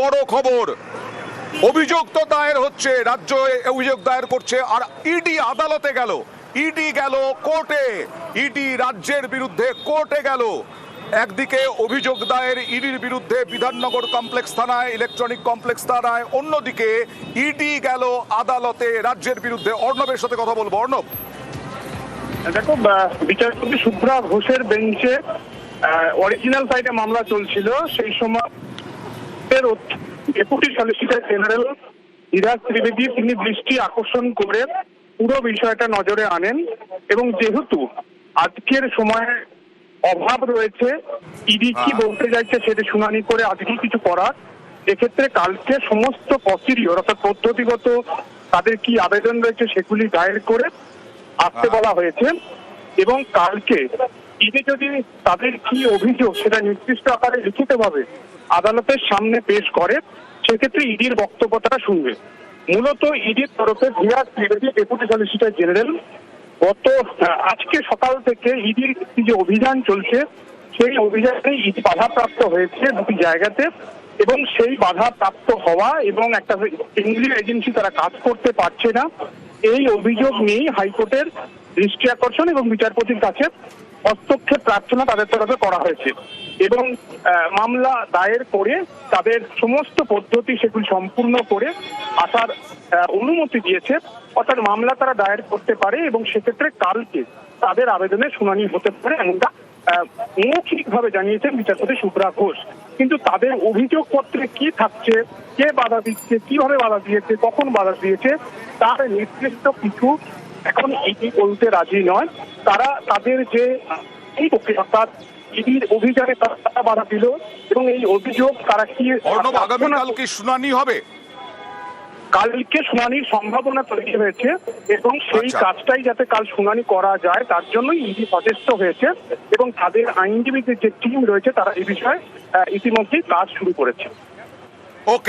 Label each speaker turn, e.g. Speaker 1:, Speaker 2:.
Speaker 1: বড় খবর, অভিযোগ তো দায়ের হচ্ছে, রাজ্য অভিযোগ দায়ের করছে, আর ইডি আদালতে গেল, ইডি গেল কোর্টে, ইডি রাজ্যের বিরুদ্ধে কোর্টে গেল। একদিকে অভিযোগ দায়ের ইডির বিরুদ্ধে বিধাননগর কমপ্লেক্স থানায়, ইলেকট্রনিক কমপ্লেক্স থানায়, অন্যদিকে ইডি গেল আদালতে রাজ্যের বিরুদ্ধে। অর্ণবের সাথে কথা বলবো। অর্ণব,
Speaker 2: দেখো, বিচারপতি শুভ্রা ঘোষের বেঞ্চে অরিজিনাল সাইডে মামলা চলছিল। সেই সময় deputy solicitor general Dhiraj Trivedi তিনি দৃষ্টি আকর্ষণ করে পুরো বিষয়টা নজরে আনেন, এবং যেহেতু আজকের সময়ে অভাব রয়েছে, ইডি কি বলতে চাইছে সেটা শুনানি করে আজকে কিছু করার, এক্ষেত্রে কালকে সমস্ত প্রসিডিওর অর্থাৎ পদ্ধতিগত তাদের কি আবেদন রয়েছে সেগুলি দায়ের করে আসতে বলা হয়েছে। এবং কালকে ইডি যদি তাদের কি অভিযোগ সেটা নির্দিষ্ট আকারে লিখিতভাবে আদালতের সামনে পেশ করে, সেক্ষেত্রে ইডির বক্তব্যটা শুনবে। মূলত ইডির তরফে Dhiraj Trivedi deputy solicitor general আজকে সকাল থেকে ইডির যে অভিযান চলছে সেই অভিযানে ইডি বাধাপ্রাপ্ত হয়েছে দুটি জায়গাতে, এবং সেই বাধাপ্রাপ্ত হওয়া এবং একটা কেন্দ্রীয় এজেন্সি তারা কাজ করতে পারছে না, এই অভিযোগ নিয়েই হাইকোর্টের দৃষ্টি আকর্ষণ এবং বিচারপতির কাছে হস্তক্ষেপ প্রার্থনা তাদের তরফে করা হয়েছে। এবং মামলা দায়ের করে তাদের সমস্ত পদ্ধতি সেগুলি সম্পূর্ণ করে আসার অনুমতি দিয়েছে, অর্থাৎ মামলা তারা দায়ের করতে পারে এবং সেক্ষেত্রে কালকে তাদের আবেদনের শুনানি হতে পারে, এমনটা মৌখিকভাবে জানিয়েছেন বিচারপতি শুভ্রা ঘোষ। কিন্তু তাদের অভিযোগ পত্রে কি থাকছে, কে বাধা দিচ্ছে, কিভাবে বাধা দিয়েছে, কখন বাধা দিয়েছে, তার নির্দিষ্ট কিছু এখন ইডি বলতে রাজি নয়। তারা তাদের যে এই অর্থাৎ ইডির অভিযানে তারা বাধা দিল এবং এই অভিযোগ তারা কি
Speaker 1: আগামীকাল কি শুনানি হবে?
Speaker 2: কালকে শুনানির সম্ভাবনা তৈরি হয়েছে এবং সেই কাজটাই যাতে কাল শুনানি করা যায় তার জন্যই ইডি সচেষ্ট হয়েছে, এবং তাদের আইনজীবীদের যে টিম রয়েছে তারা এই বিষয়ে ইতিমধ্যেই কাজ শুরু করেছে।